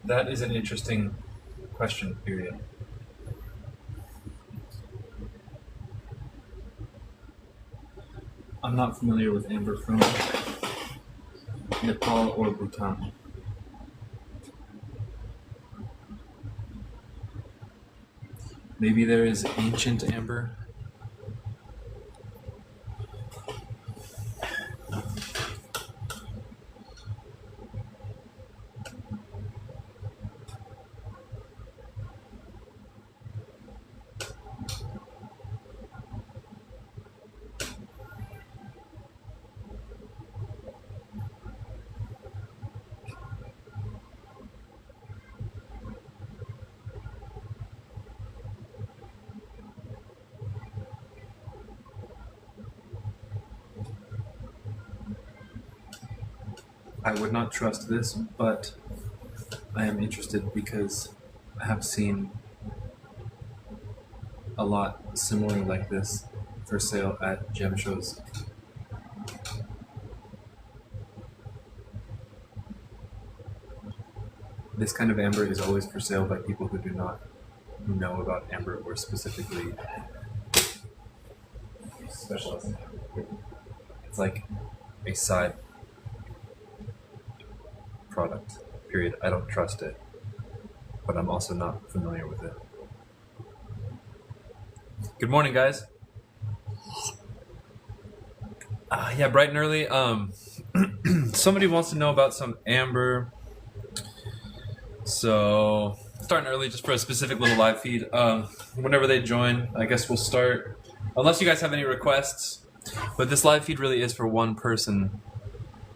That is an interesting question, period. I'm not familiar with amber from Nepal or Bhutan. Maybe there is ancient amber. I would not trust this, but I am interested because I have seen a lot similar like this for sale at gem shows. This kind of amber is always for sale by people who do not know about amber or specifically specialize in amber. It's like a side product, period. I don't trust it, but I'm also not familiar with it. Good morning, guys. Yeah, bright and early. Somebody wants to know about some amber. So, starting early just for a specific little live feed. Whenever they join, I guess we'll start. Unless you guys have any requests. But this live feed really is for one person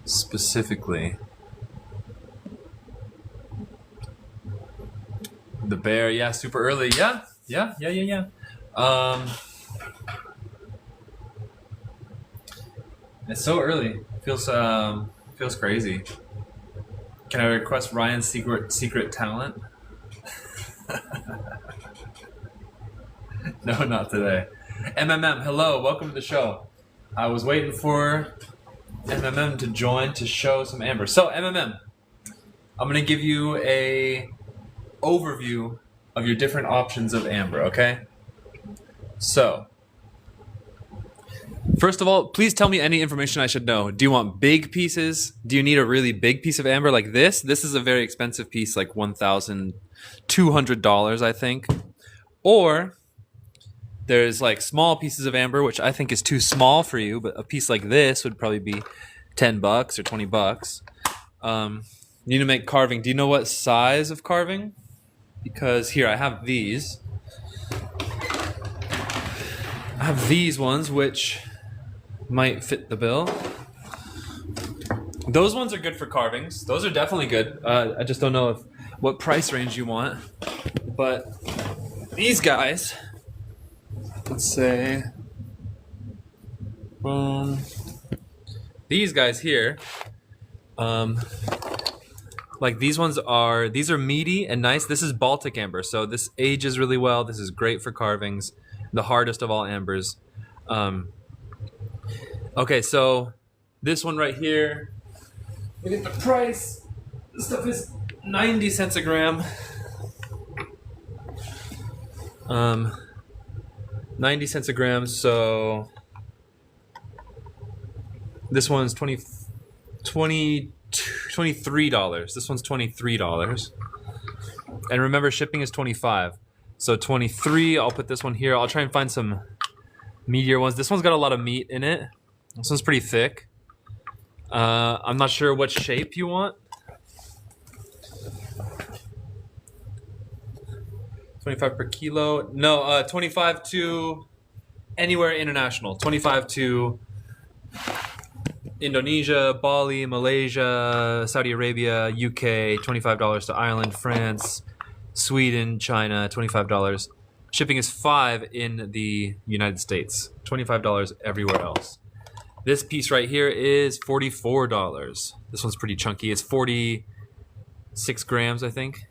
specifically. The bear, yeah, super early. Yeah. It's so early. Feels crazy. Can I request Ryan's secret talent? No, not today. MMM, hello, welcome to the show. I was waiting for MMM to join to show some amber. So MMM, I'm gonna give you a overview of your different options of amber, okay? So, first of all, please tell me any information I should know. Do you want big pieces? Do you need a really big piece of amber like this? This is a very expensive piece, like $1,200, I think. Or there's like small pieces of amber, which I think is too small for you, but a piece like this would probably be $10 or $20. You need to make carving. Do you know what size of carving? Because here I have these. I have these ones, which might fit the bill. Those ones are good for carvings. Those are definitely good. I just don't know what price range you want. But these guys, let's say, these guys here, like these are meaty and nice. This is Baltic amber, so this ages really well. This is great for carvings. The hardest of all ambers. Okay, so this one right here, look at the price. This stuff is 90 cents a gram. 90 cents a gram, so this one's $23. This one's $23. And remember, shipping is $25. So 23, I'll put this one here. I'll try and find some meatier ones. This one's got a lot of meat in it. This one's pretty thick. I'm not sure what shape you want. 25 per kilo. No, 25 to anywhere international. 25 to Indonesia, Bali, Malaysia, Saudi Arabia, UK. $25 to Ireland, France, Sweden, China. $25. Shipping is $5 in the United States. $25 everywhere else. This piece right here is $44. This one's pretty chunky. It's 46 grams, I think.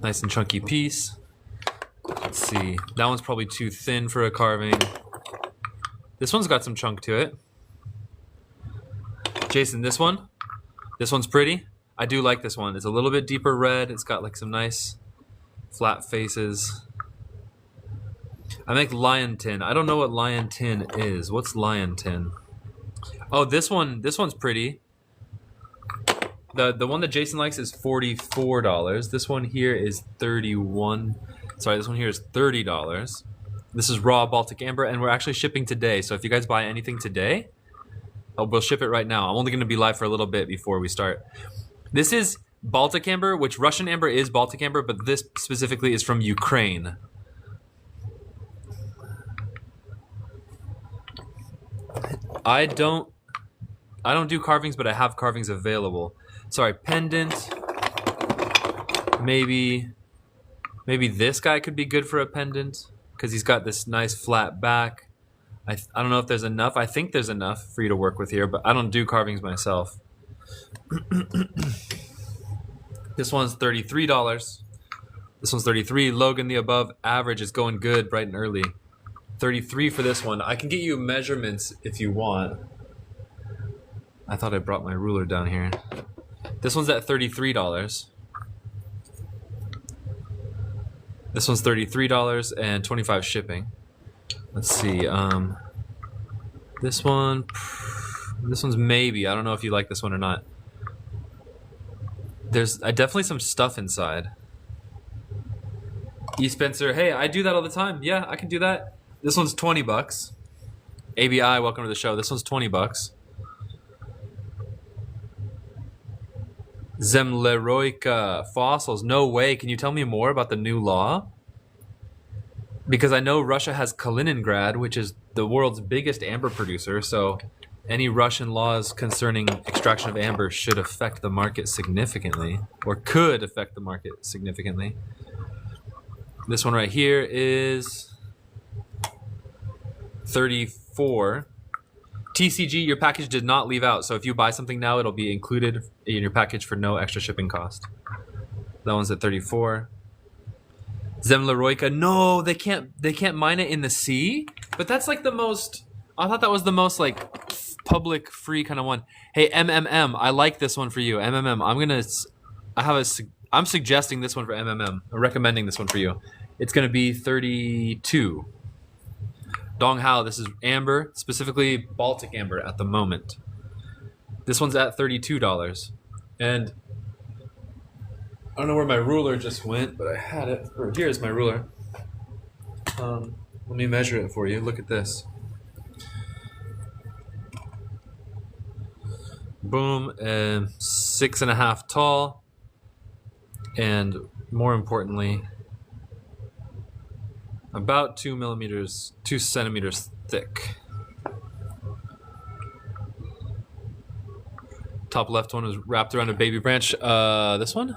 Nice and chunky piece. Let's see. That one's probably too thin for a carving. This one's got some chunk to it. Jason, this one's pretty. I do like this one. It's a little bit deeper red. It's got like some nice flat faces. I make lion tin. I don't know what lion tin is. What's lion tin? Oh, this one's pretty. The one that Jason likes is $44. This one here is $31. Sorry, this one here is $30. This is raw Baltic Amber, and we're actually shipping today. So if you guys buy anything today, we'll ship it right now. I'm only going to be live for a little bit before we start. This is Baltic Amber, which Russian Amber is Baltic Amber, but this specifically is from Ukraine. I don't do carvings, but I have carvings available. Sorry, pendant. Maybe this guy could be good for a pendant because he's got this nice flat back. I don't know if there's enough. I think there's enough for you to work with here, but I don't do carvings myself. This one's $33. This one's $33. Logan, the above average is going good bright and early. $33 for this one. I can get you measurements if you want. I thought I brought my ruler down here. This one's at $33. This one's $33 and $25 shipping. Let's see. This one's maybe. I don't know if you like this one or not. There's definitely some stuff inside. E. Spencer, hey, I do that all the time. Yeah, I can do that. This one's $20. ABI, welcome to the show. This one's $20. Zemleroyka fossils. No way. Can you tell me more about the new law? Because I know Russia has Kaliningrad, which is the world's biggest amber producer. So any Russian laws concerning extraction of amber should affect the market significantly, or could affect the market significantly. This one right here is $34. TCG, your package did not leave out, so if you buy something now, it'll be included in your package for no extra shipping cost. That one's at $34. Zemleroyka, no, they can't mine it in the sea, but that's like the most. I thought that was the most like public free kind of one. Hey MMM, I like this one for you. MMM, I'm suggesting this one for MMM. I'm recommending this one for you. It's gonna be $32. Dong Hao, this is amber, specifically Baltic amber at the moment. This one's at $32. And I don't know where my ruler just went, but I had it. Here's my ruler. Let me measure it for you. Look at this. Boom, 6.5 tall. And more importantly, about 2 centimeters thick. Top left one is wrapped around a baby branch. This one?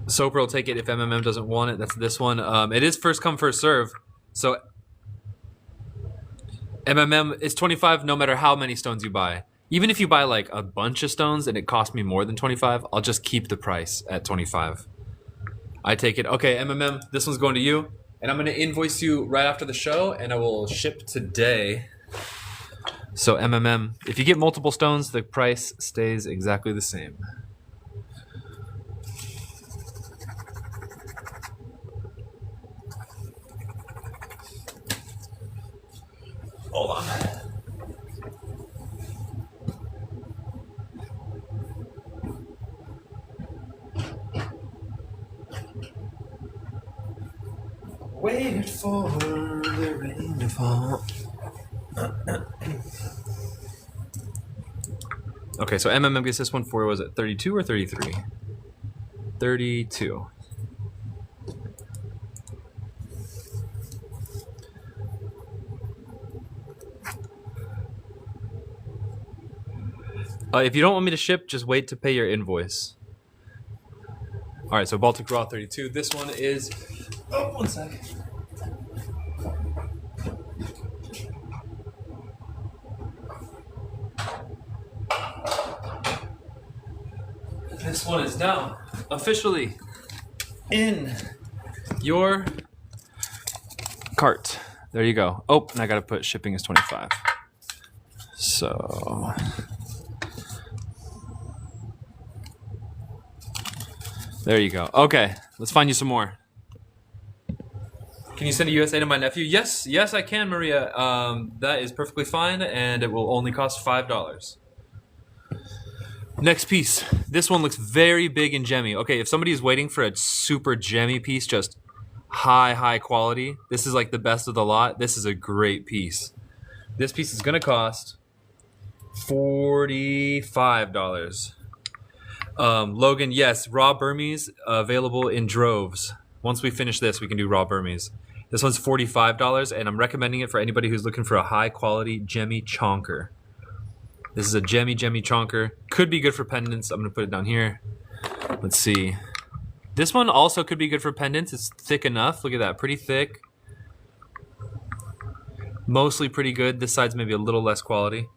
Soper will take it if MMM doesn't want it. That's this one. It is first come, first serve. So MMM is $25 no matter how many stones you buy. Even if you buy like a bunch of stones and it costs me more than $25, I'll just keep the price at $25. I take it. Okay, MMM, this one's going to you. And I'm going to invoice you right after the show, and I will ship today. So MMM, if you get multiple stones, the price stays exactly the same. Hold on. Waited for the rain to fall. Okay, so MMM gets this one for, was it 32 or 33? 32. If you don't want me to ship, just wait to pay your invoice. All right, so Baltic Raw 32. This one is... Oh, one sec. This one is now officially in your cart. There you go. Oh, and I got to put shipping is 25. So there you go. Okay, let's find you some more. Can you send a USA to my nephew? Yes, I can, Maria. That is perfectly fine, and it will only cost $5. Next piece. This one looks very big and gemmy. Okay, if somebody is waiting for a super gemmy piece, just high quality, this is like the best of the lot. This is a great piece. This piece is gonna cost $45. Logan, yes, raw Burmese available in droves. Once we finish this, we can do raw Burmese. This one's $45, and I'm recommending it for anybody who's looking for a high quality gemmy chonker. This is a gemmy chonker. Could be good for pendants. I'm gonna put it down here. Let's see. This one also could be good for pendants. It's thick enough. Look at that, pretty thick. Mostly pretty good. This side's maybe a little less quality.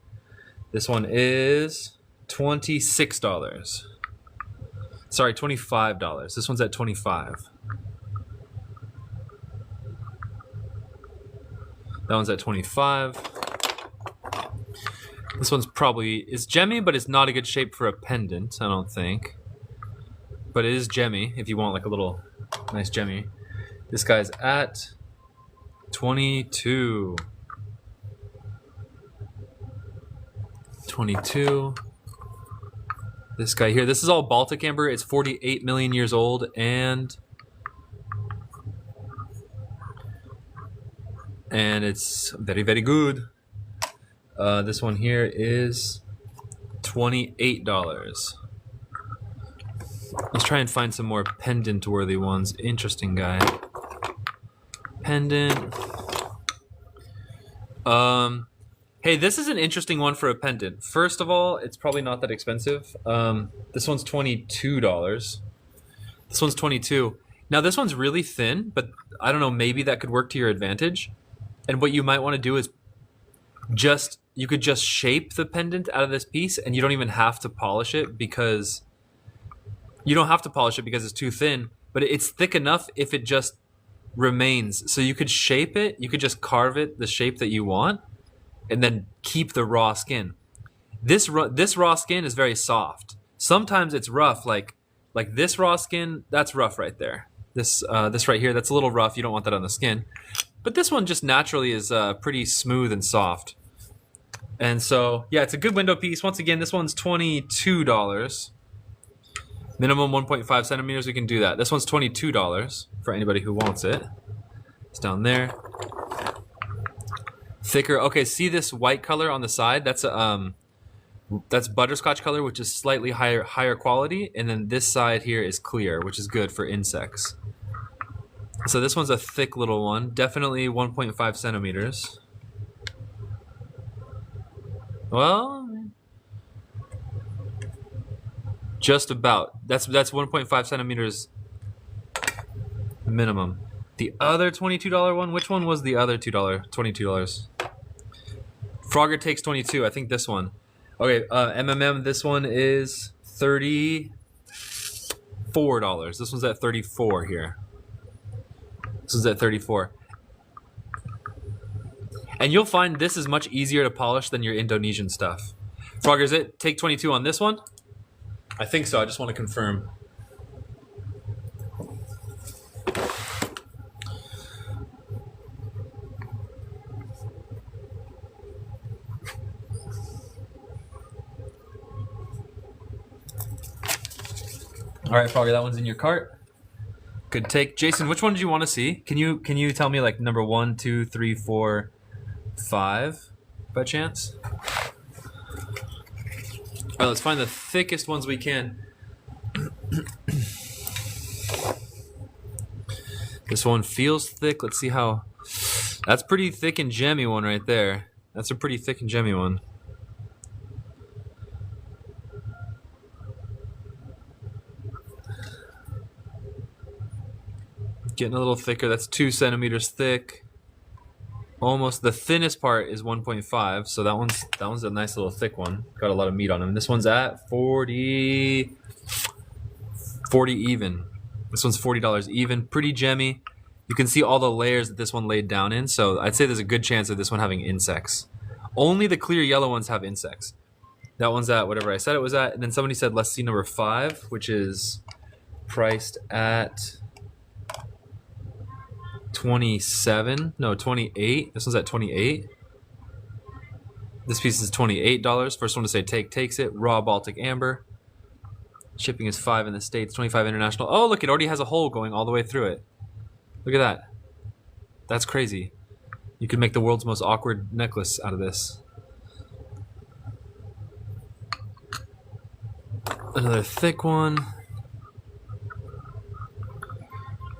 This one is $26. Sorry, $25. This one's at $25. That one's at $25. This one's is gemmy, but it's not a good shape for a pendant, I don't think. But it is gemmy if you want like a little nice gemmy. This guy's at 22. 22. This guy here, this is all Baltic amber. It's 48 million years old, and it's very good. This one here is $28. Let's try and find some more pendant-worthy ones. Interesting guy. Pendant. Hey, this is an interesting one for a pendant. First of all, it's probably not that expensive. This one's $22. This one's $22. Now, this one's really thin, but I don't know, maybe that could work to your advantage. And what you might want to do is you could just shape the pendant out of this piece, and you don't even have to polish it because it's too thin, but it's thick enough if it just remains. So you could shape it, you could just carve it the shape that you want, and then keep the raw skin. This raw skin is very soft. Sometimes it's rough, like this raw skin, that's rough right there. This right here, that's a little rough. You don't want that on the skin. But this one just naturally is pretty smooth and soft. And so, yeah, it's a good window piece. Once again, this one's $22. Minimum 1.5 centimeters, we can do that. This one's $22 for anybody who wants it. It's down there. Thicker. Okay, see this white color on the side? That's butterscotch color, which is slightly higher quality. And then this side here is clear, which is good for insects. So this one's a thick little one. Definitely 1.5 centimeters. Well, just about. That's 1.5 centimeters minimum. The other $22 one, which one was the other $22? Frogger takes 22. I think this one. Okay, MMM, this one is $34. This one's at 34 here. This is at 34. And you'll find this is much easier to polish than your Indonesian stuff. Frogger, is it take 22 on this one? I think so. I just want to confirm. All right, Frogger, that one's in your cart. Good take. Jason, which one did you want to see? Can you tell me like number 1, 2, 3, 4, 5 by chance? All right, let's find the thickest ones we can. This one feels thick. Let's see how. That's pretty thick and gemmy one right there. That's a pretty thick and gemmy one. Getting a little thicker. That's 2 centimeters thick. Almost the thinnest part is 1.5, so that one's a nice little thick one. Got a lot of meat on him. This one's at 40 even. This one's $40 even. Pretty gemmy. You can see all the layers that this one laid down in, so I'd say there's a good chance of this one having insects. Only the clear yellow ones have insects. That one's at whatever I said it was at, and then somebody said let's see number 5, which is priced at 27. No, 28. This one's at 28. This piece is $28. First one to say takes it. Raw Baltic amber. Shipping is $5 in the States, $25 international. Oh, look, it already has a hole going all the way through it. Look at that. That's crazy. You could make the world's most awkward necklace out of this. Another thick one.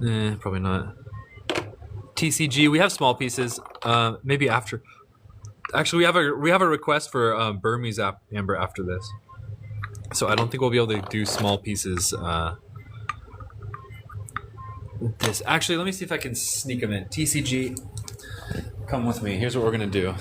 Probably not. TCG. We have small pieces. Maybe after. Actually, we have a request for Burmese amber after this. So I don't think we'll be able to do small pieces. This actually, let me see if I can sneak them in. TCG, come with me. Here's what we're gonna do.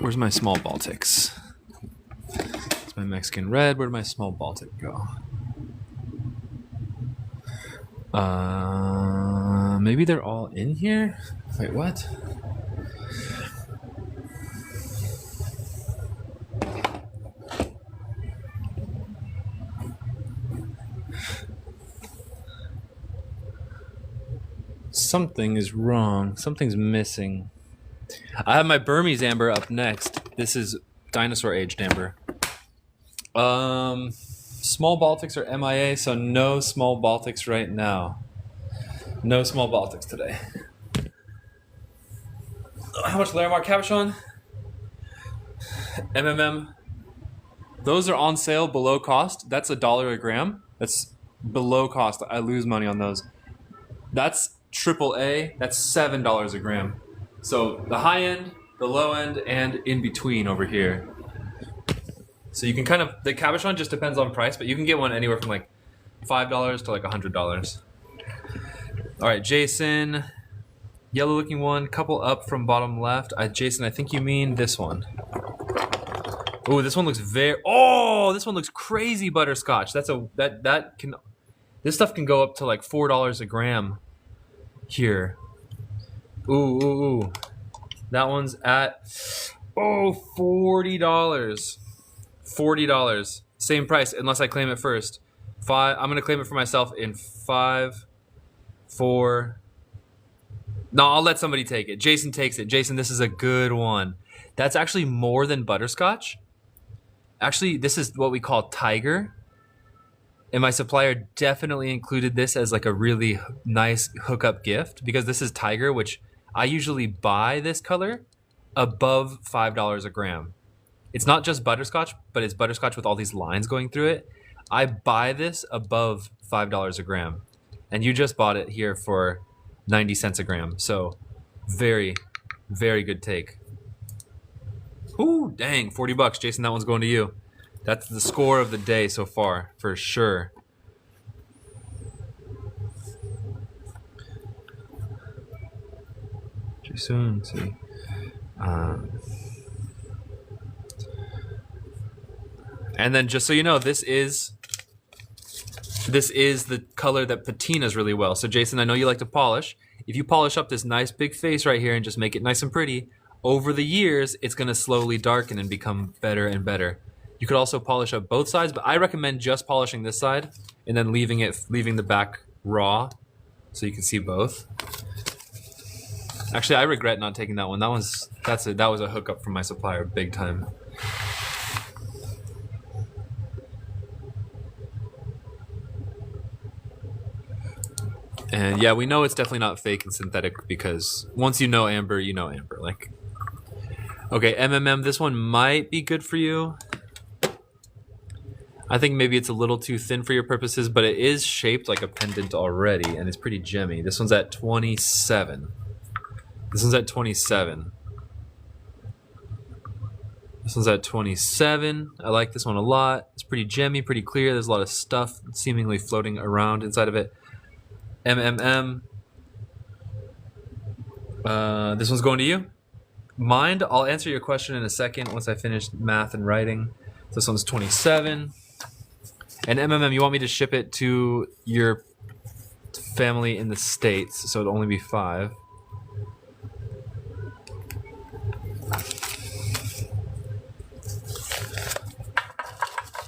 Where's my small Baltics? It's my Mexican red. Where did my small Baltic go? Maybe they're all in here? Wait, what? Something is wrong. Something's missing. I have my Burmese amber up next. This is dinosaur aged amber. Small Baltics are MIA, so no small Baltics right now. No small Baltics today. How much Larimar Cabochon? MMM. Those are on sale below cost. That's $1 a gram. That's below cost. I lose money on those. That's AAA. That's $7 a gram. So the high end, the low end, and in between over here. So you can kind of, the Cabochon just depends on price, but you can get one anywhere from like $5 to like $100. All right, Jason, yellow looking one, couple up from bottom left. Jason, I think you mean this one. Oh, this one looks this one looks crazy butterscotch. This stuff can go up to like $4 a gram here. Ooh. That one's at $40. $40. Same price unless I claim it first. I'm gonna claim it for myself in 5, 4. No, I'll let somebody take it. Jason takes it. Jason, this is a good one. That's actually more than butterscotch. Actually, this is what we call tiger. And my supplier definitely included this as like a really nice hookup gift because this is tiger, which I usually buy this color above $5 a gram. It's not just butterscotch, but it's butterscotch with all these lines going through it. I buy this above $5 a gram. And you just bought it here for 90 cents a gram. So very, very good take. Ooh, dang, $40. Jason, that one's going to you. That's the score of the day so far, for sure. Too soon, let's see. And then just so you know, this is the color that patinas really well. So Jason, I know you like to polish. If you polish up this nice big face right here and just make it nice and pretty, over the years, it's gonna slowly darken and become better and better. You could also polish up both sides, but I recommend just polishing this side and then leaving the back raw so you can see both. Actually, I regret not taking that one. That was a hookup from my supplier, big time. And yeah, we know it's definitely not fake and synthetic because once you know amber, you know amber. Like, okay, MMM, this one might be good for you. I think maybe it's a little too thin for your purposes, but it is shaped like a pendant already, and it's pretty gemmy. This one's at 27. This one's at 27. This one's at 27. I like this one a lot. It's pretty gemmy, pretty clear. There's a lot of stuff seemingly floating around inside of it. MMM. This one's going to you. Mind, I'll answer your question in a second once I finish math and writing. This one's 27. And MMM, you want me to ship it to your family in the States, so it'll only be 5.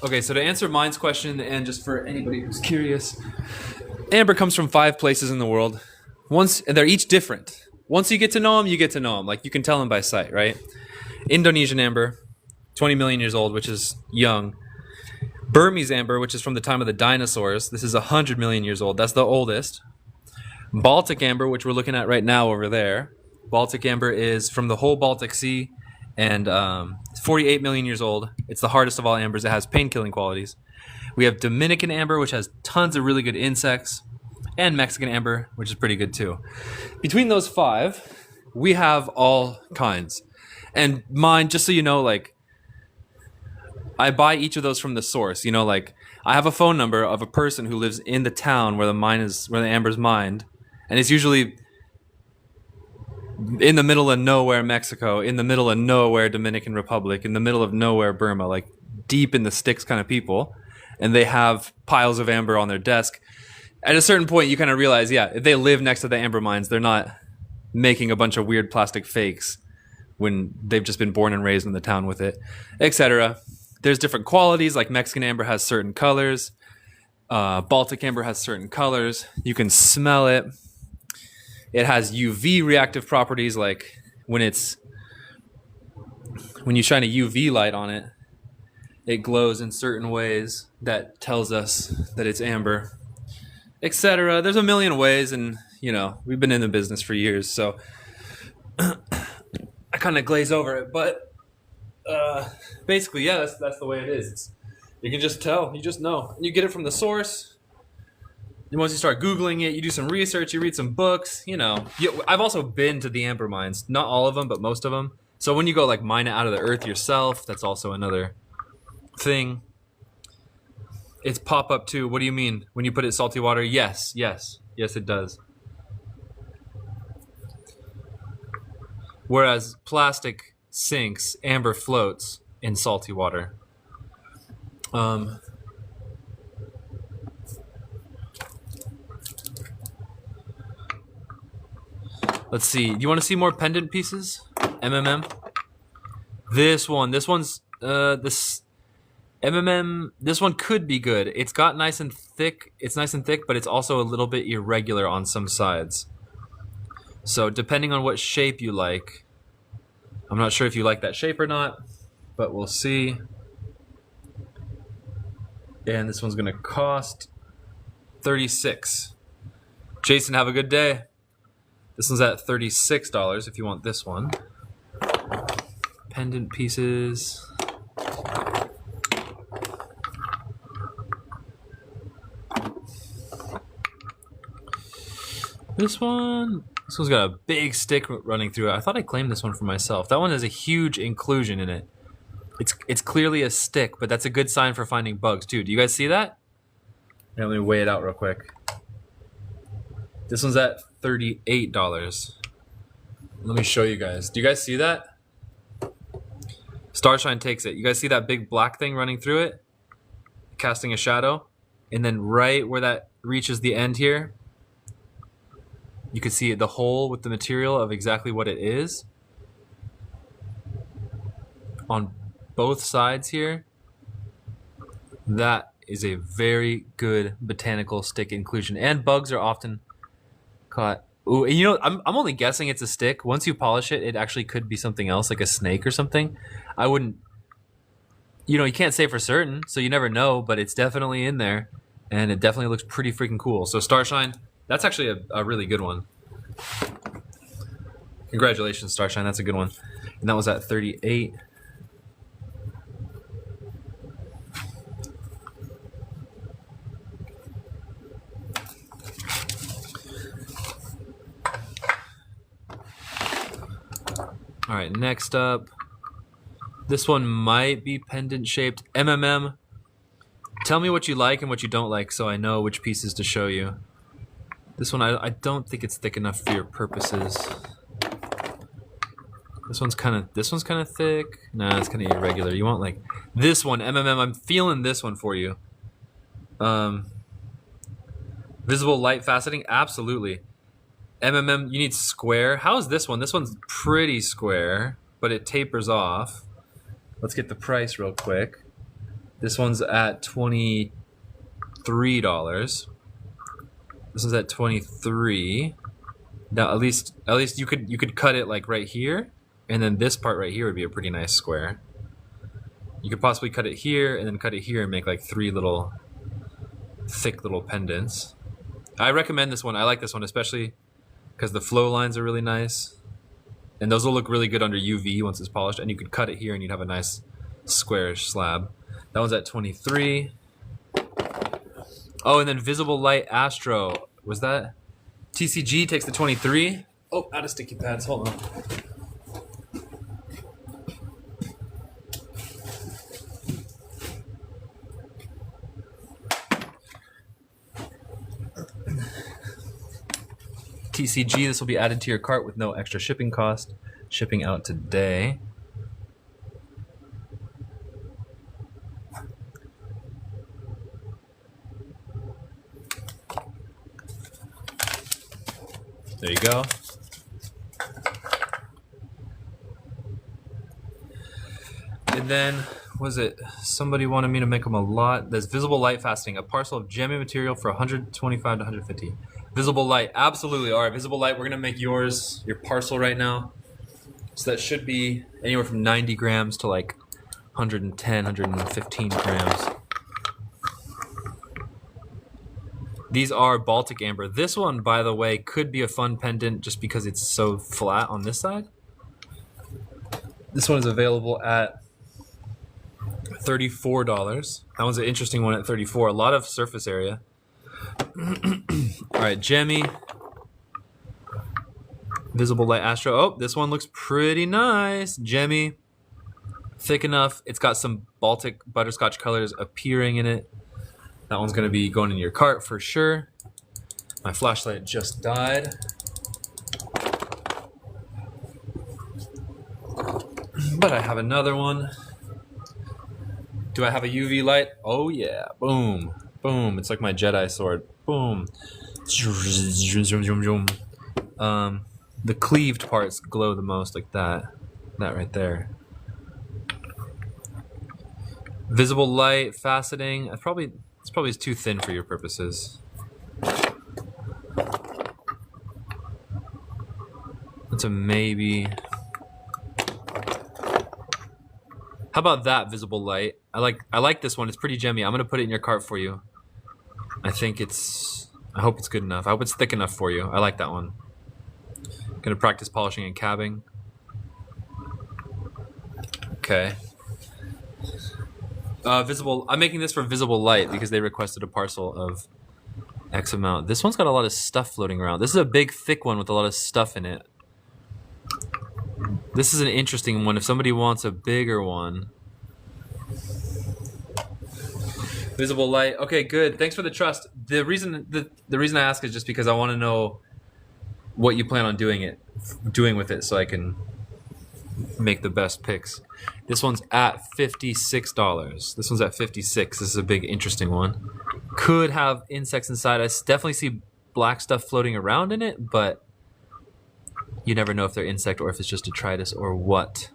Okay, so to answer Mind's question, and just for anybody who's curious, amber comes from 5 places in the world. And they're each different. Once you get to know them, you get to know them. Like, you can tell them by sight, right? Indonesian amber, 20 million years old, which is young. Burmese amber, which is from the time of the dinosaurs. This is 100 million years old. That's the oldest. Baltic amber, which we're looking at right now over there. Baltic amber is from the whole Baltic Sea, and 48 million years old. It's the hardest of all ambers. It has pain-killing qualities. We have Dominican amber, which has tons of really good insects, and Mexican amber, which is pretty good too. Between those 5, we have all kinds. And mine, just so you know, like, I buy each of those from the source. You know, like, I have a phone number of a person who lives in the town where the amber's mined, and it's usually in the middle of nowhere Mexico, in the middle of nowhere Dominican Republic, in the middle of nowhere Burma, like deep in the sticks kind of people, and they have piles of amber on their desk. At a certain point, you kind of realize, yeah, if they live next to the amber mines, they're not making a bunch of weird plastic fakes when they've just been born and raised in the town with it, etc. There's different qualities, like Mexican amber has certain colors. Baltic amber has certain colors. You can smell it. It has UV reactive properties, like when you shine a UV light on it, it glows in certain ways that tells us that it's amber, etc. There's a million ways, and we've been in the business for years, so I kind of glaze over it. But basically, yeah, that's the way it is. You can just tell, you just know, you get it from the source. And once you start Googling it, you do some research, you read some books. I've also been to the amber mines, not all of them, but most of them. So when you go like mine it out of the earth yourself, that's also another thing. It's pop up too. What do you mean? When you put it in salty water? Yes, it does. Whereas plastic sinks, amber floats in salty water. Let's see. Do you want to see more pendant pieces? MMM. This one's this MMM. This one could be good. It's got nice and thick. It's nice and thick, but it's also a little bit irregular on some sides. So depending on what shape you like, I'm not sure if you like that shape or not, but we'll see. And this one's gonna cost $36. Jason, have a good day. This one's at $36 if you want this one. Pendant pieces. This one's got a big stick running through it. I thought I claimed this one for myself. That one has a huge inclusion in it. It's clearly a stick, but that's a good sign for finding bugs too. Do you guys see that? Here, let me weigh it out real quick. This one's at $38. Let me show you guys. Do you guys see that? Starshine takes it. You guys see that big black thing running through it? Casting a shadow? And then right where that reaches the end here, you can see the hole with the material of exactly what it is. On both sides here, that is a very good botanical stick inclusion. And bugs are often caught. Ooh, I'm only guessing it's a stick. Once you polish it, it actually could be something else, like a snake or something. I wouldn't, you can't say for certain, so you never know, but it's definitely in there, and it definitely looks pretty freaking cool. So Starshine, that's actually a really good one. Congratulations, Starshine, that's a good one. And that was at 38. All right, next up, this one might be pendant shaped. MMM, tell me what you like and what you don't like so I know which pieces to show you. This one, I don't think it's thick enough for your purposes. This one's kind of thick. Nah, it's kind of irregular. You want like this one, MMM. I'm feeling this one for you. Visible light faceting, absolutely. MMM, you need square. How is this one? This one's pretty square, but it tapers off. Let's get the price real quick. This one's at $23. This is at 23. Now at least you could cut it like right here, and then this part right here would be a pretty nice square. You could possibly cut it here and then cut it here and make like 3 little thick little pendants. I recommend this one. I like this one especially because the flow lines are really nice, and those will look really good under UV once it's polished. And you could cut it here and you'd have a nice squarish slab. That one's at 23. Oh, and then Visible Light Astro. Was that? TCG takes the 23. Oh, out of sticky pads. Hold on. TCG, this will be added to your cart with no extra shipping cost. Shipping out today. There you go. And then, was it somebody wanted me to make them a lot? There's Visible Light Faceting, a parcel of gemmy material for 125 to 150. Visible Light, absolutely. All right, Visible Light, we're gonna make yours, your parcel right now. So that should be anywhere from 90 grams to like 110, 115 grams. These are Baltic Amber. This one, by the way, could be a fun pendant just because it's so flat on this side. This one is available at $34. That one's an interesting one at $34. A lot of surface area. All right, Gemmy. Visible Light Astro. Oh, this one looks pretty nice. Gemmy. Thick enough. It's got some Baltic butterscotch colors appearing in it. That one's going to be going in your cart for sure. My flashlight just died. But I have another one. Do I have a UV light? Oh yeah. Boom. Boom. It's like my Jedi sword. Boom. The cleaved parts glow the most, like that. That right there. Visible light, faceting. It's probably too thin for your purposes. It's a maybe. How about that Visible Light? I like this one. It's pretty gemmy. I'm gonna put it in your cart for you. I hope it's good enough. I hope it's thick enough for you. I like that one. Gonna practice polishing and cabbing. Okay. I'm making this for Visible Light because they requested a parcel of X amount. This one's got a lot of stuff floating around. This is a big, thick one with a lot of stuff in it. This is an interesting one if somebody wants a bigger one. Visible Light. Okay, good. Thanks for the trust. The reason I ask is just because I want to know what you plan on doing with it so I can make the best picks. This one's at $56. This one's at $56. This is a big, interesting one. Could have insects inside. I definitely see black stuff floating around in it, but you never know if they're insect or if it's just detritus or what.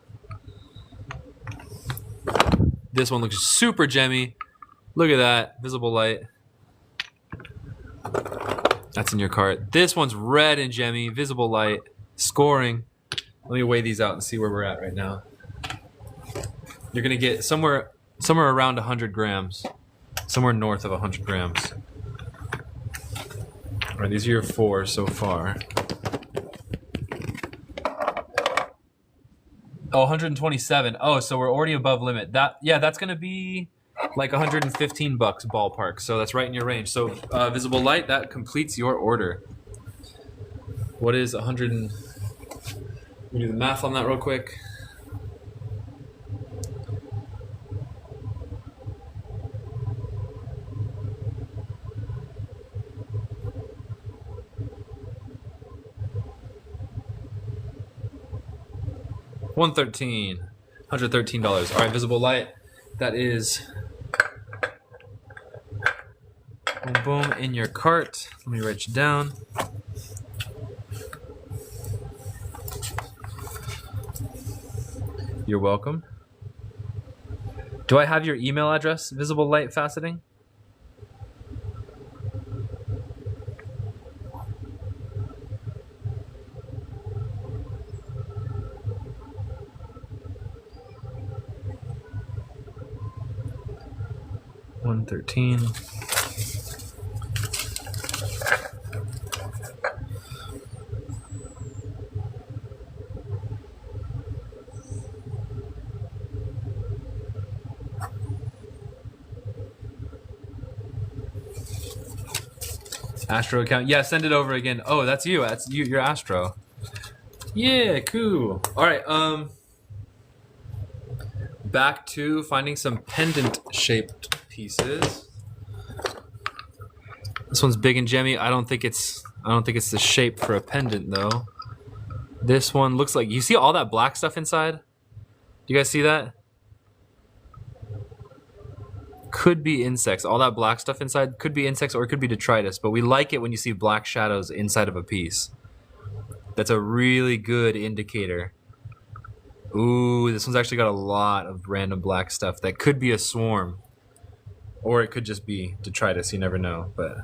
This one looks super gemmy. Look at that. Visible Light. That's in your cart. This one's red and gemmy. Visible Light. Scoring. Let me weigh these out and see where we're at right now. You're going to get somewhere around 100 grams. Somewhere north of 100 grams. All right, these are your 4 so far. Oh, 127. Oh, so we're already above limit. That's going to be like $115 ballpark. So that's right in your range. So Visible Light, that completes your order. What is 100 and... Let me do the math on that real quick. $113. $113. All right, Visible Light. That is boom, boom in your cart. Let me write you down. You're welcome. Do I have your email address, Visible Light Faceting? $113. Astro account. Yeah, send it over again. Oh, that's you. That's you. You're Astro. Yeah, cool. All right. Back to finding some pendant-shaped pieces. This one's big and gemmy. I don't think it's the shape for a pendant though. This one looks like, you see all that black stuff inside? Do you guys see that? Could be insects. All that black stuff inside could be insects or it could be detritus, but we like it when you see black shadows inside of a piece. That's a really good indicator. Ooh, this one's actually got a lot of random black stuff. That could be a swarm. Or it could just be detritus, you never know. But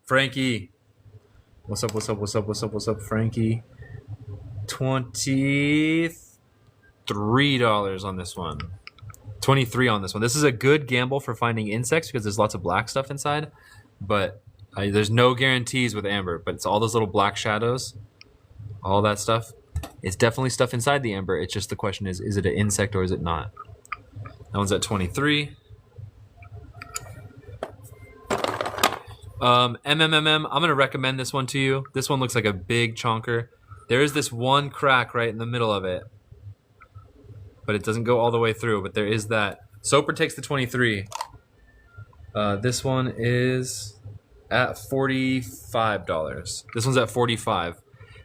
Frankie. What's up, what's up, what's up, what's up, what's up, Frankie? $23 on this one. 23 on this one. This is a good gamble for finding insects because there's lots of black stuff inside, but there's no guarantees with amber, but it's all those little black shadows, all that stuff. It's definitely stuff inside the amber. It's just the question is it an insect or is it not? That one's at 23. MMMM, I'm going to recommend this one to you. This one looks like a big chonker. There is this one crack right in the middle of it, but it doesn't go all the way through, but there is that. Soper takes the 23. This one is at $45. This one's at $45.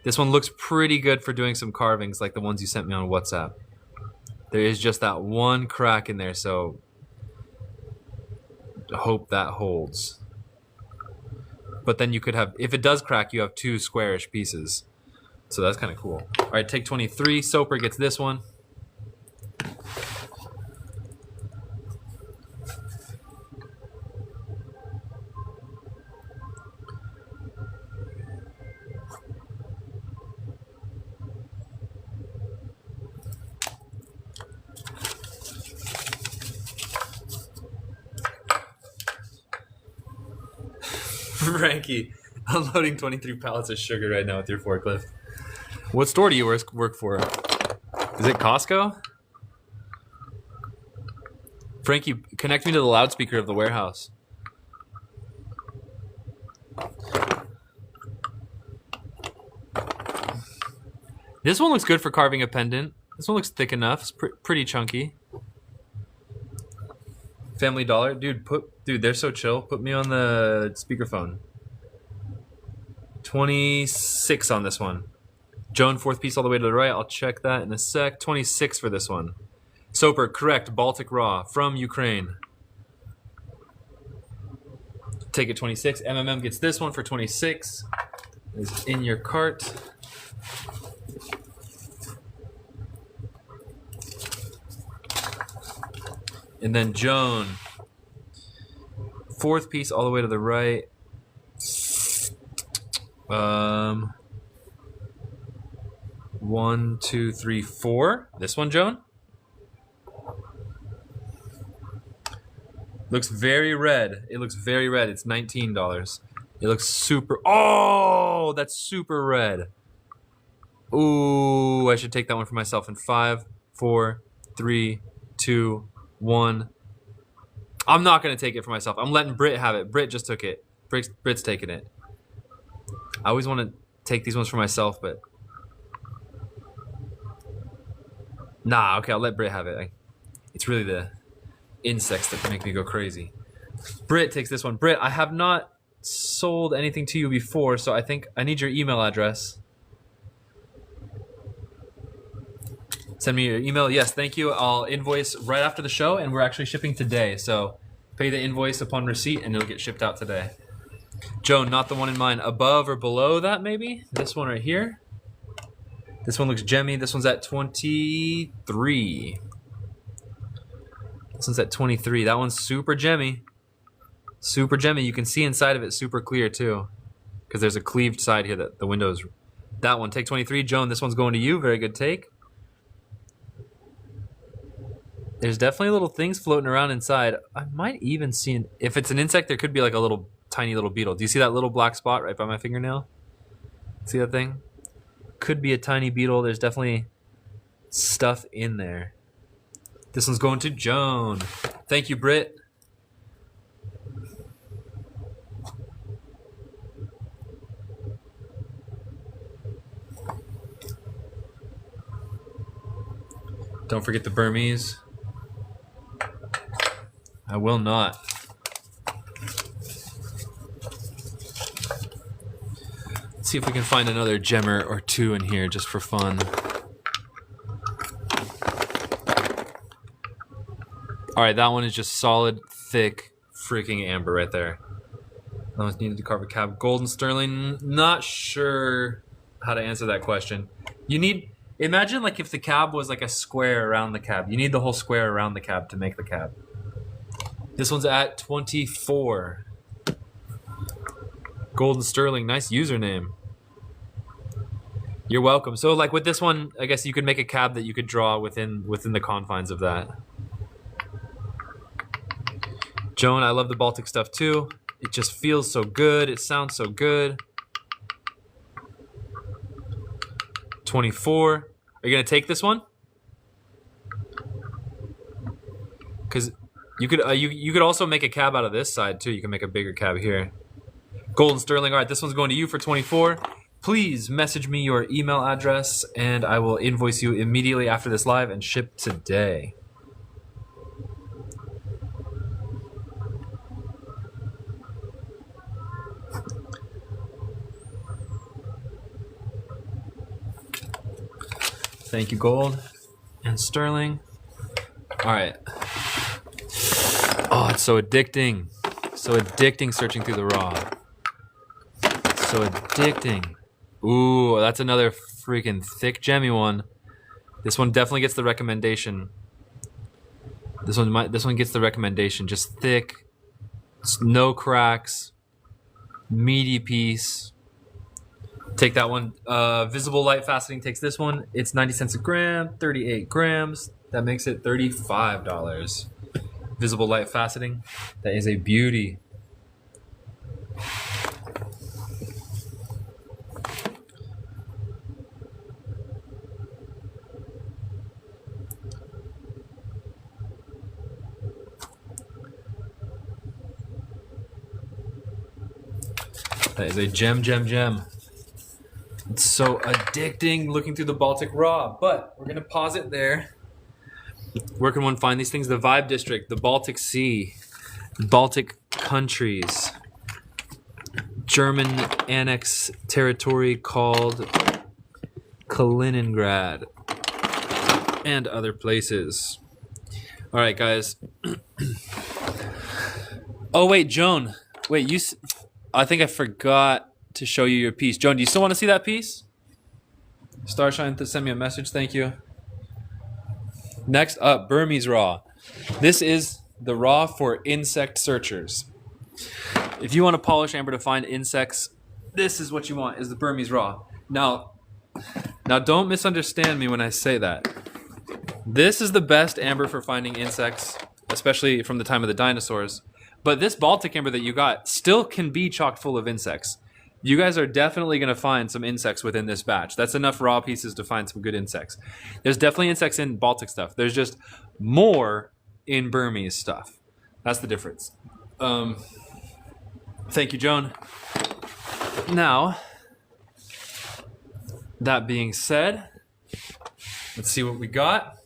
This one looks pretty good for doing some carvings like the ones you sent me on WhatsApp. There is just that one crack in there, so hope that holds. But then you could have, if it does crack, you have two squarish pieces. So that's kind of cool. All right, take 23. Soper gets this one. Frankie, unloading 23 pallets of sugar right now with your forklift. What store do you work for? Is it Costco? Frankie, connect me to the loudspeaker of the warehouse. This one looks good for carving a pendant. This one looks thick enough. It's pretty chunky. Family Dollar, dude, they're so chill. Put me on the speakerphone. 26 on this one. Joan, fourth piece all the way to the right. I'll check that in a sec. 26 for this one. Soper, correct. Baltic Raw from Ukraine. Take it 26. MMM gets this one for 26. It's in your cart. And then Joan, fourth piece all the way to the right. 1, 2, 3, 4. This one, Joan. Looks very red. It looks very red. It's $19. It looks super. Oh, that's super red. Ooh, I should take that one for myself in 5, 4, 3, 2, 1. I'm not gonna take it for myself. I'm letting Britt have it. Britt just took it. Britt's taking it. I always want to take these ones for myself, but nah. Okay, I'll let Britt have it. It's really the insects that make me go crazy. Britt takes this one. Britt, I have not sold anything to you before, so I think I need your email address. Send me your email. Yes, thank you. I'll invoice right after the show, and we're actually shipping today. So pay the invoice upon receipt, and it'll get shipped out today. Joan, not the one in mine. Above or below that, maybe? This one right here. This one looks gemmy. This one's at 23. This one's at 23. That one's super gemmy. Super gemmy. You can see inside of it super clear, too. Because there's a cleaved side here that the windows... That one, take 23. Joan, this one's going to you. Very good take. There's definitely little things floating around inside. I might even see... If it's an insect, there could be like a little tiny little beetle. Do you see that little black spot right by my fingernail? See that thing? Could be a tiny beetle. There's definitely stuff in there. This one's going to Joan. Thank you, Britt. Don't forget the Burmese. I will not. Let's see if we can find another gemmer or two in here just for fun. Alright, that one is just solid, thick, freaking amber right there. That one's needed to carve a cab. Golden sterling, not sure how to answer that question. You need... Imagine like if the cab was like a square around the cab. You need the whole square around the cab to make the cab. This one's at 24. Golden sterling, nice username. You're welcome. So like with this one, I guess you could make a cab that you could draw within the confines of that. Joan, I love the Baltic stuff too. It just feels so good. It sounds so good. 24. Are you gonna take this one? Because you could also make a cab out of this side too. You can make a bigger cab here. Golden sterling. All right, this one's going to you for 24. Please message me your email address, and I will invoice you immediately after this live and ship today. Thank you, gold and sterling. All right. Oh, it's so addicting. So addicting searching through the raw. So addicting. Ooh, that's another freaking thick gemmy one. This one definitely gets the recommendation. This one gets the recommendation. Just thick, no cracks, meaty piece. Take that one. Visible light faceting takes this one. It's 90 cents a gram, 38 grams. That makes it $35. Visible light faceting. That is a beauty. That is a gem. It's so addicting looking through the Baltic raw, but we're going to pause it there. Where can one find these things? The Vibe District, the Baltic Sea, Baltic countries, German annex territory called Kaliningrad, and other places. All right, guys. Oh, wait, Joan. Wait, I think I forgot to show you your piece. Joan, do you still want to see that piece? Starshine to send me a message. Thank you. Next up, Burmese raw. This is the raw for insect searchers. If you want to polish amber to find insects, this is what you want, is the Burmese raw. Now don't misunderstand me when I say that. This is the best amber for finding insects, especially from the time of the dinosaurs. But this Baltic amber that you got still can be chock full of insects. You guys are definitely going to find some insects within this batch. That's enough raw pieces to find some good insects. There's definitely insects in Baltic stuff. There's just more in Burmese stuff. That's the difference. Thank you, Joan. Now, that being said, let's see what we got.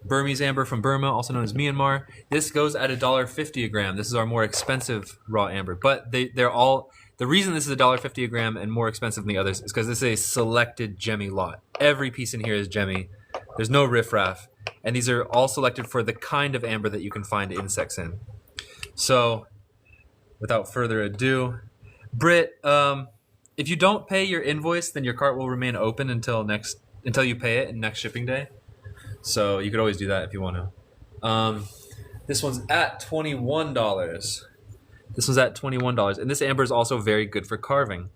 Burmese amber from Burma, also known as Myanmar. This goes at $1.50 a gram. This is our more expensive raw amber, but they're all. The reason this is $1.50 a gram and more expensive than the others is because this is a selected Gemmy lot. Every piece in here is Gemmy. There's no riffraff, and these are all selected for the kind of amber that you can find insects in. So, without further ado, Britt, if you don't pay your invoice, then your cart will remain open until you pay it in next shipping day. So you could always do that if you want to. This one's at $21. This one's at $21, and this amber is also very good for carving.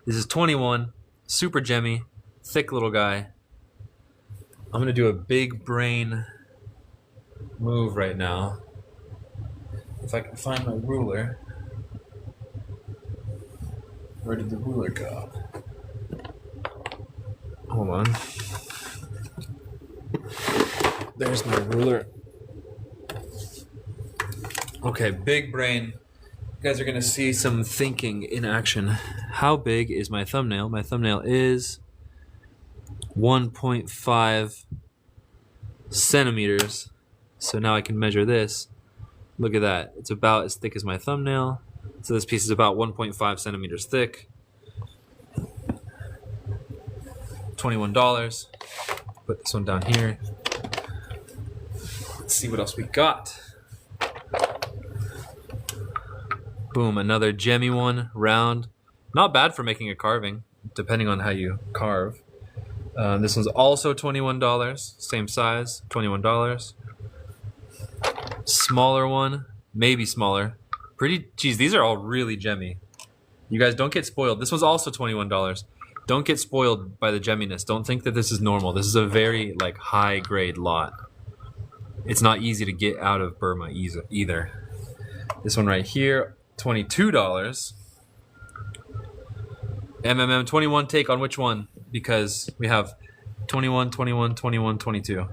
This is 21, super gemmy, thick little guy. I'm gonna do a big brain move right now. If I can find my ruler. Where did the ruler go? Hold on. There's my ruler. Okay, big brain. You guys are gonna see some thinking in action. How big is my thumbnail? My thumbnail is 1.5 centimeters. So now I can measure this. Look at that. It's about as thick as my thumbnail. So this piece is about 1.5 centimeters thick. $21. Put this one down here. Let's see what else we got. Boom, another gemmy one, round. Not bad for making a carving, depending on how you carve. This one's also $21, same size, $21. Smaller one, maybe smaller. Geez, these are all really gemmy. You guys don't get spoiled. This one's also $21. Don't get spoiled by the gemminess. Don't think that this is normal. This is a very high grade lot. It's not easy to get out of Burma either. This one right here, $22. MMM 21 take on which one? Because we have 21, 21, 21, 22.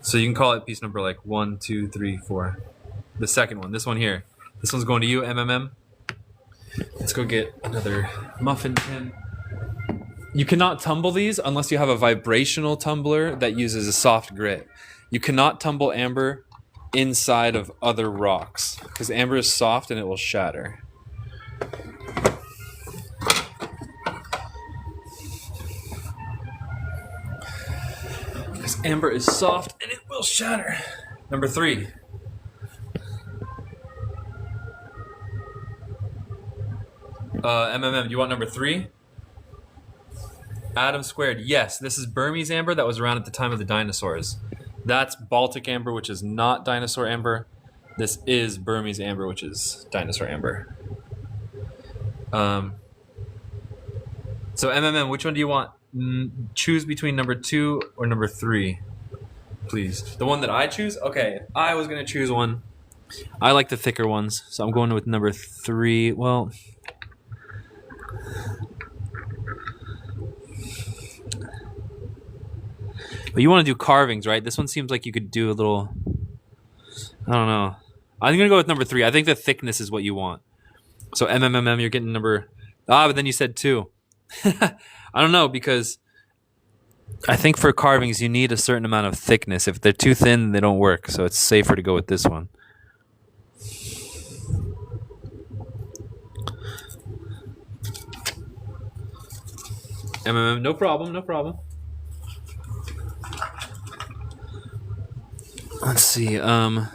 So you can call it piece number 1, 2, 3, 4. The second one, this one here. This one's going to you, MMM. Let's go get another muffin tin. You cannot tumble these unless you have a vibrational tumbler that uses a soft grit. You cannot tumble amber inside of other rocks because amber is soft and it will shatter. Because amber is soft and it will shatter. Number 3. MMM, you want number 3? Adam squared. Yes, this is Burmese amber that was around at the time of the dinosaurs. That's Baltic amber, which is not dinosaur amber. This is Burmese amber, which is dinosaur amber. So MMM, which one do you want? Choose between number 2 or number 3, please. The one that I choose? Okay, I was going to choose one. I like the thicker ones, so I'm going with number 3. Well, but you want to do carvings, right? This one seems like you could do a little... I don't know. I'm going to go with number 3. I think the thickness is what you want. So MMMM, you're getting number... but then you said 2. I don't know, because I think for carvings you need a certain amount of thickness. If they're too thin, they don't work. So it's safer to go with this one. MMM, no problem, no problem. Let's see. How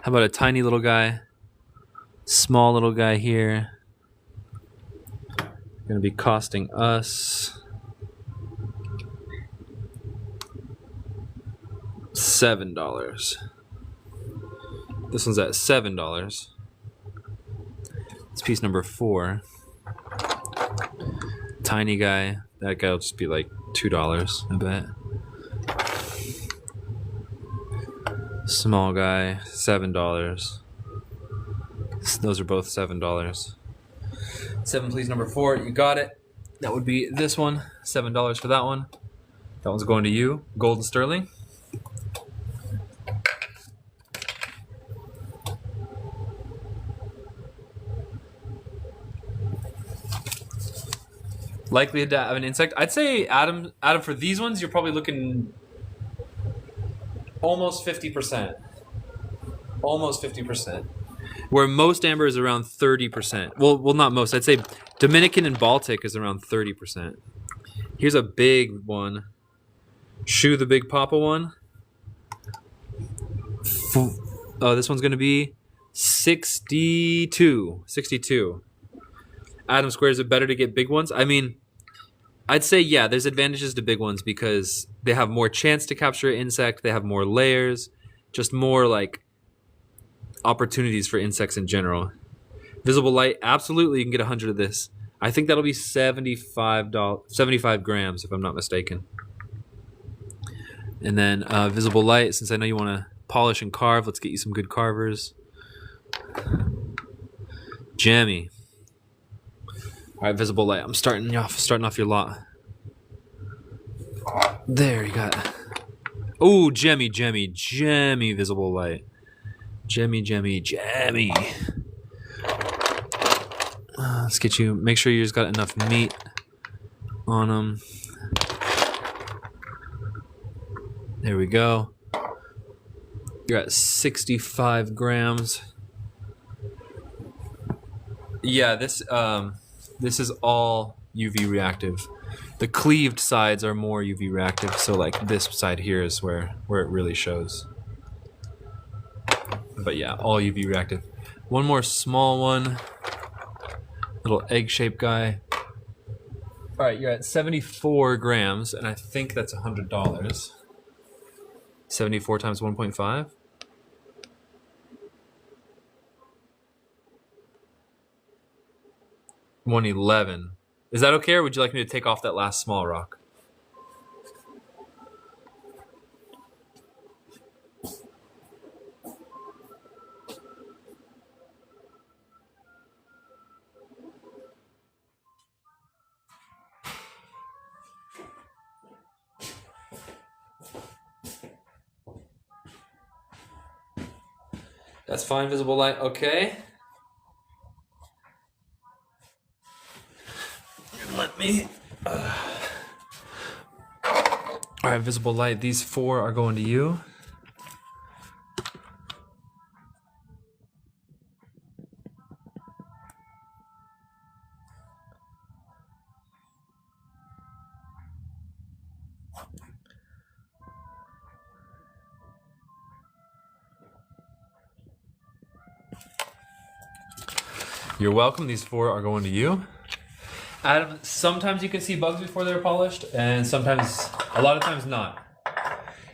about a tiny little guy? Small little guy here. Going to be costing us $7. This one's at $7. It's piece number 4. Tiny guy. That guy will just be like $2, I bet. Small guy, $7. Those are both $7. 7, please, number 4. You got it. That would be this one. $7 for that one. That one's going to you. Gold and sterling. Likelihood to have an insect. I'd say Adam, for these ones, you're probably looking almost 50%. Almost 50%. Where most amber is around 30%. Well, not most. I'd say Dominican and Baltic is around 30%. Here's a big one. Shu the Big Papa one. Oh, this one's going to be 62. 62. Adam Square, is it better to get big ones? I mean, I'd say, yeah, there's advantages to big ones because they have more chance to capture an insect. They have more layers. Just more, like, opportunities for insects in general. Visible light, absolutely, you can get 100 of this. I think that'll be $75 grams, if I'm not mistaken. And then visible light, since I know you want to polish and carve, let's get you some good carvers. Jammy. All right, visible light. I'm starting off your lot. There, you got. Oh, Gemmy, visible light. Gemmy. Let's get you. Make sure you just got enough meat on them. There we go. You're at 65 grams. Yeah, this is all UV reactive. The cleaved sides are more UV reactive, so like this side here is where it really shows. But yeah, all UV reactive. One more small one. Little egg-shaped guy. All right, you're at 74 grams, and I think that's $100. 74 times 1.5. 111. Is that okay, or would you like me to take off that last small rock? That's fine, visible light. Okay. Let me. All right, visible light. These 4 are going to you. You're welcome. These 4 are going to you. Adam, sometimes you can see bugs before they're polished, and sometimes, a lot of times not.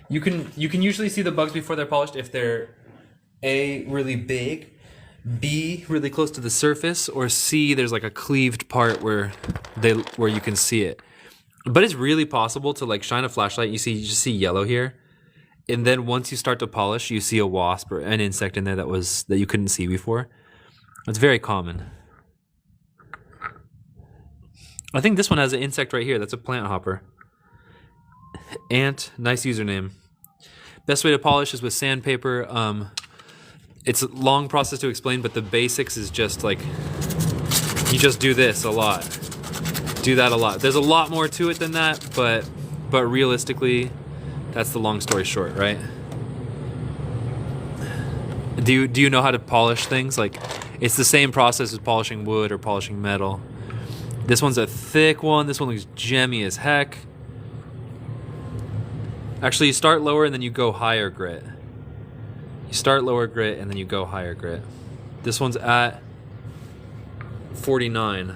You can usually see the bugs before they're polished if they're A, really big, B, really close to the surface, or C, there's like a cleaved part where you can see it. But it's really possible to like shine a flashlight, you just see yellow here, and then once you start to polish, you see a wasp or an insect in there that you couldn't see before. It's very common. I think this one has an insect right here. That's a plant hopper. Ant, nice username. Best way to polish is with sandpaper. It's a long process to explain, but the basics is just like, you just do this a lot. Do that a lot. There's a lot more to it than that, but realistically, that's the long story short, right? Do you know how to polish things? Like, it's the same process as polishing wood or polishing metal. This one's a thick one. This one looks gemmy as heck. Actually, you start lower and then you go higher grit. You start lower grit and then you go higher grit. This one's at 49.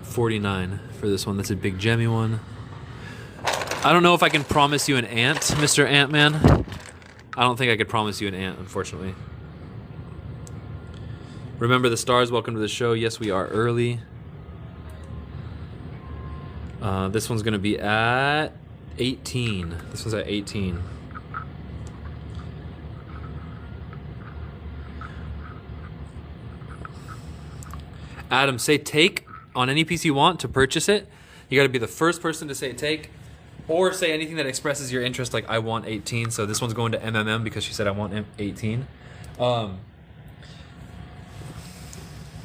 49 for this one. That's a big gemmy one. I don't know if I can promise you an ant, Mr. Ant-Man. I don't think I could promise you an ant, unfortunately. Remember the stars, welcome to the show. Yes, we are early. This one's gonna be at 18. This one's at 18. Adam, say take on any piece you want to purchase it. You gotta be the first person to say take, or say anything that expresses your interest, like I want 18. So this one's going to MMM because she said I want 18.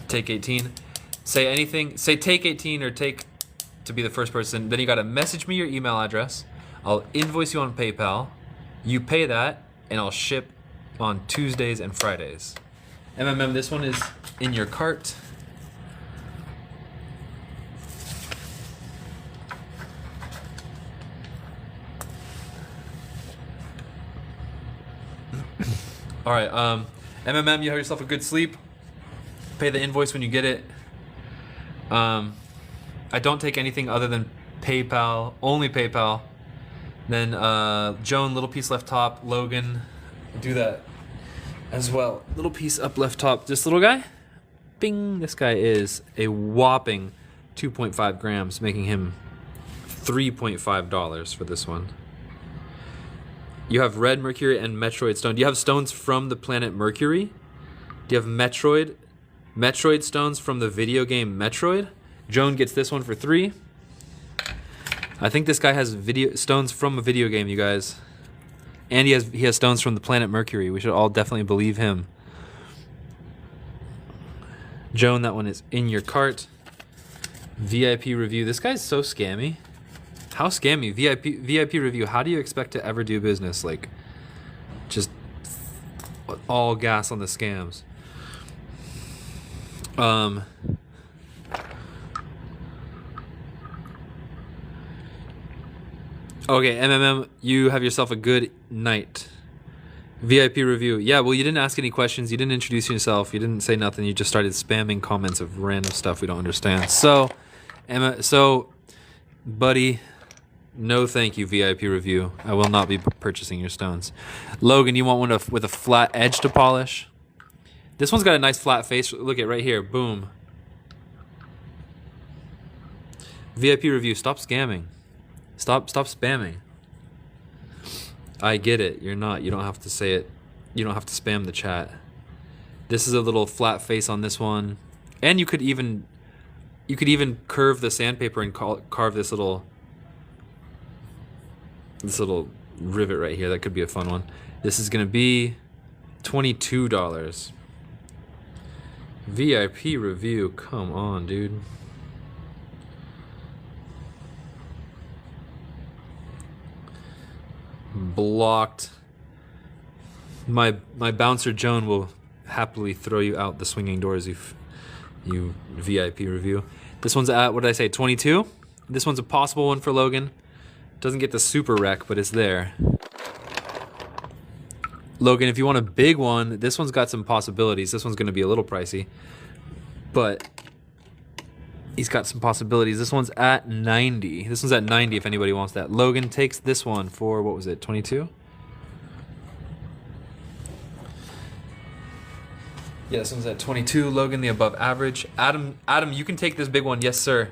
Take 18. Say anything. Say take 18 or take to be the first person. Then you got to message me your email address. I'll invoice you on PayPal. You pay that, and I'll ship on Tuesdays and Fridays. This one is in your cart. All right, you have yourself a good sleep. Pay the invoice when you get it. I don't take anything other than PayPal, only PayPal. Then Joan, little piece left top. Logan, do that as well. Little piece up left top. This little guy, bing. This guy is a whopping 2.5 grams, making him $3.5 for this one. You have Red Mercury and Metroid Stone. Do you have stones from the planet Mercury? Do you have Metroid stones from the video game Metroid? Joan gets this one for 3. I think this guy has stones from a video game, you guys. And he has stones from the planet Mercury. We should all definitely believe him. Joan, that one is in your cart. VIP review. This guy's so scammy. How scammy? VIP review. How do you expect to ever do business? Like, just all gas on the scams. Okay, you have yourself a good night. VIP review. Yeah, well, you didn't ask any questions. You didn't introduce yourself. You didn't say nothing. You just started spamming comments of random stuff we don't understand. So, buddy, no thank you, VIP review. I will not be purchasing your stones. Logan, you want one with a flat edge to polish? This one's got a nice flat face. Look at right here. Boom. VIP review. Stop scamming. Stop spamming. I get it. You're not. You don't have to say it. You don't have to spam the chat. This is a little flat face on this one. And you could even curve the sandpaper and carve this little rivet right here. That could be a fun one. This is going to be $22. VIP review. Come on, dude. Blocked. My bouncer Joan will happily throw you out the swinging doors, you VIP review. This one's at, what did I say, 22? This one's a possible one for Logan. Doesn't get the super wreck, but it's there. Logan, if you want a big one, this one's got some possibilities. This one's going to be a little pricey, but he's got some possibilities. This one's at 90. This one's at 90 if anybody wants that. Logan takes this one for, what was it, 22? Yeah, this one's at 22. Logan, the above average. Adam, you can take this big one. Yes, sir.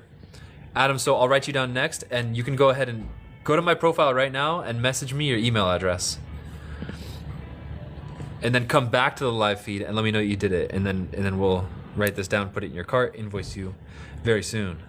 Adam, so I'll write you down next, and you can go ahead and go to my profile right now and message me your email address. And then come back to the live feed and let me know you did it. And then we'll write this down, put it in your cart, invoice you very soon.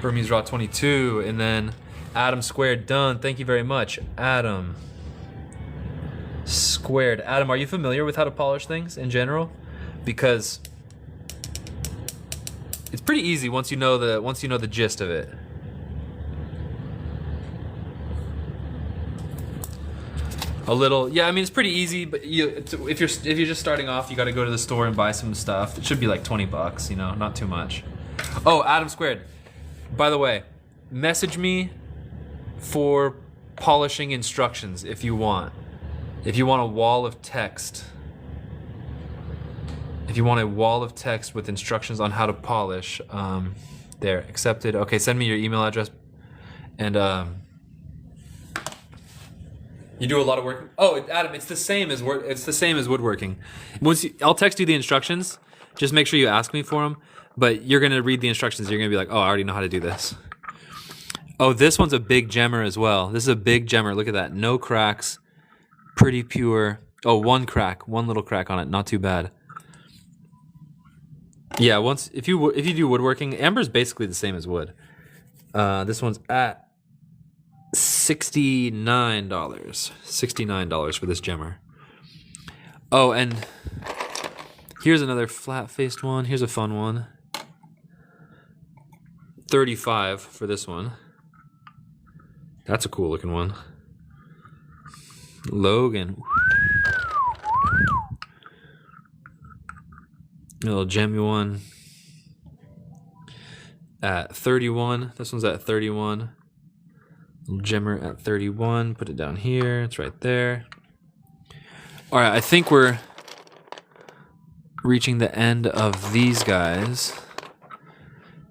Burmese Raw 22, and then Adam Squared done. Thank you very much, Adam Squared. Adam, are you familiar with how to polish things in general? Because it's pretty easy once you know the gist of it. A little, yeah. I mean, it's pretty easy, but if you're just starting off, you got to go to the store and buy some stuff. It should be like $20, you know, not too much. Oh, Adam Squared. By the way, message me for polishing instructions if you want. If you want a wall of text. If you want a wall of text with instructions on how to polish, there, accepted. Okay, send me your email address. And you do a lot of work. Oh, Adam, it's the same as woodworking. I'll text you the instructions. Just make sure you ask me for them. But you're gonna read the instructions. You're gonna be like, oh, I already know how to do this. Oh, this one's a big gemmer as well. This is a big gemmer. Look at that. No cracks. Pretty pure. Oh, one little crack on it. Not too bad. Yeah, if you do woodworking, amber's basically the same as wood. This one's at $69. $69 for this gemmer. Oh, and here's another flat-faced one. Here's a fun one. $35 for this one. That's a cool looking one. Logan. A little gemmy one. At 31. This one's at 31. Little gemmer at 31. Put it down here. It's right there. All right, I think we're reaching the end of these guys.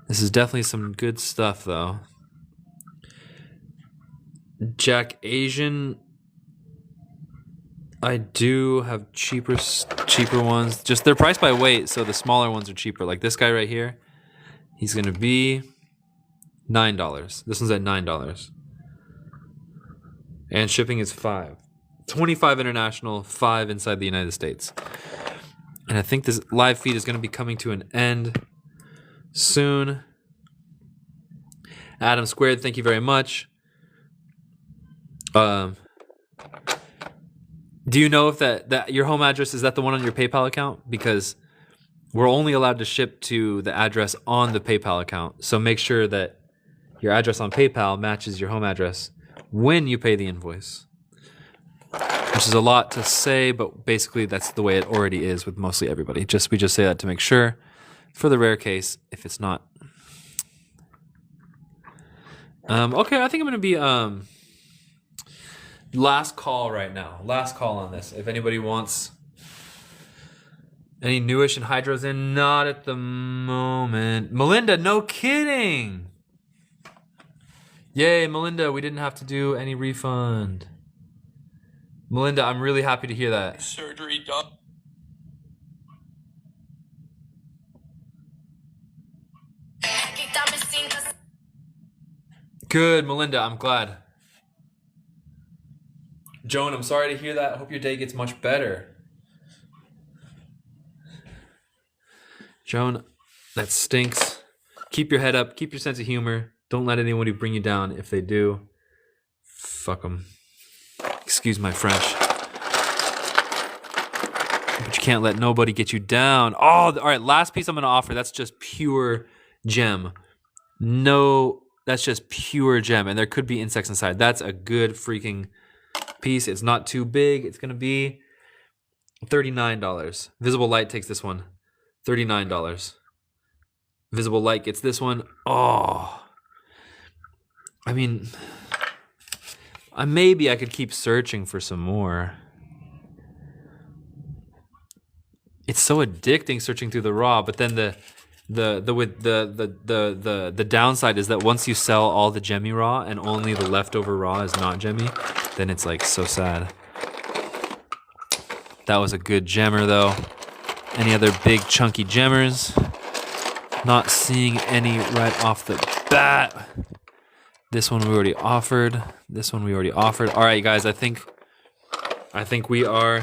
This is definitely some good stuff, though. Jack Asian. I do have cheaper ones. Just they're priced by weight, so the smaller ones are cheaper. Like this guy right here, he's gonna be $9. This one's at $9, and shipping is $5. 25 international, 5 inside the United States. And I think this live feed is gonna be coming to an end soon. Adam Squared, thank you very much. Do you know if that your home address is that the one on your PayPal account? Because we're only allowed to ship to the address on the PayPal account. So make sure that your address on PayPal matches your home address when you pay the invoice. Which is a lot to say, but basically that's the way it already is with mostly everybody. We just say that to make sure, for the rare case, if it's not. Okay, I think I'm gonna be last call right now. Last call on this. If anybody wants any newish and hydros in, not at the moment. Melinda, no kidding. Yay, Melinda, we didn't have to do any refund. Melinda, I'm really happy to hear that. Surgery done. Good, Melinda, I'm glad. Joan, I'm sorry to hear that. I hope your day gets much better. Joan, that stinks. Keep your head up. Keep your sense of humor. Don't let anybody bring you down. If they do, fuck them. Excuse my French. But you can't let nobody get you down. Oh, all right. Last piece I'm going to offer. That's just pure gem. No, that's just pure gem. And there could be insects inside. That's a good freaking piece. It's not too big. It's going to be $39. Visible Light takes this one. $39. Visible Light gets this one. Oh. I mean, maybe I could keep searching for some more. It's so addicting searching through the raw, but then the downside is that once you sell all the gemmy raw and only the leftover raw is not gemmy, then it's like so sad. That was a good gemmer though. Any other big chunky gemmers? Not seeing any right off the bat. This one we already offered. This one we already offered. All right, guys, I think we are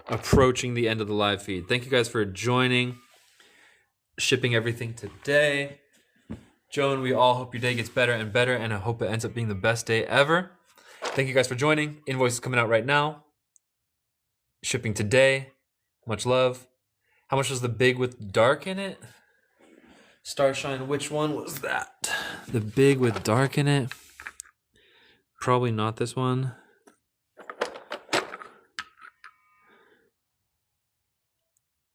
approaching the end of the live feed. Thank you guys for joining. Shipping everything today. Joan, we all hope your day gets better and better, and I hope it ends up being the best day ever. Thank you guys for joining. Invoice is coming out right now. Shipping today. Much love. How much was the big with dark in it? Starshine, which one was that? The big with dark in it? Probably not this one.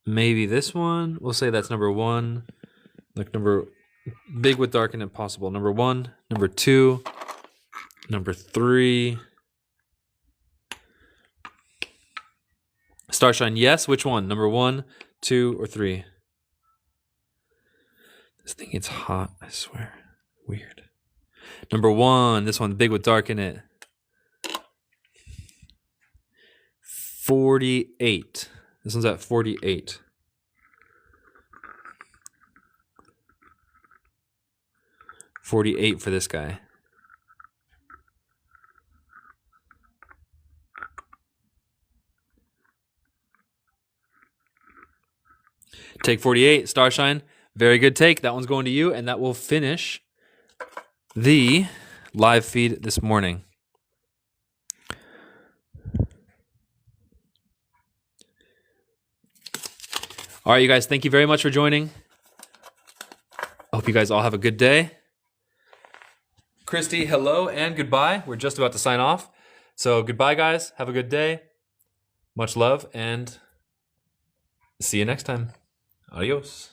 Maybe this one. We'll say that's number 1. Like big with dark in it possible. Number 1, number 2, number 3. Starshine, yes. Which one? Number 1, 2, or 3? This thing gets hot, I swear. Weird. Number 1, this one, big with dark in it. 48. This one's at 48. $48 for this guy. Take 48, Starshine. Very good take. That one's going to you, and that will finish the live feed this morning. All right, you guys, thank you very much for joining. I hope you guys all have a good day. Christy, hello and goodbye. We're just about to sign off. So goodbye, guys. Have a good day. Much love and see you next time. Adios.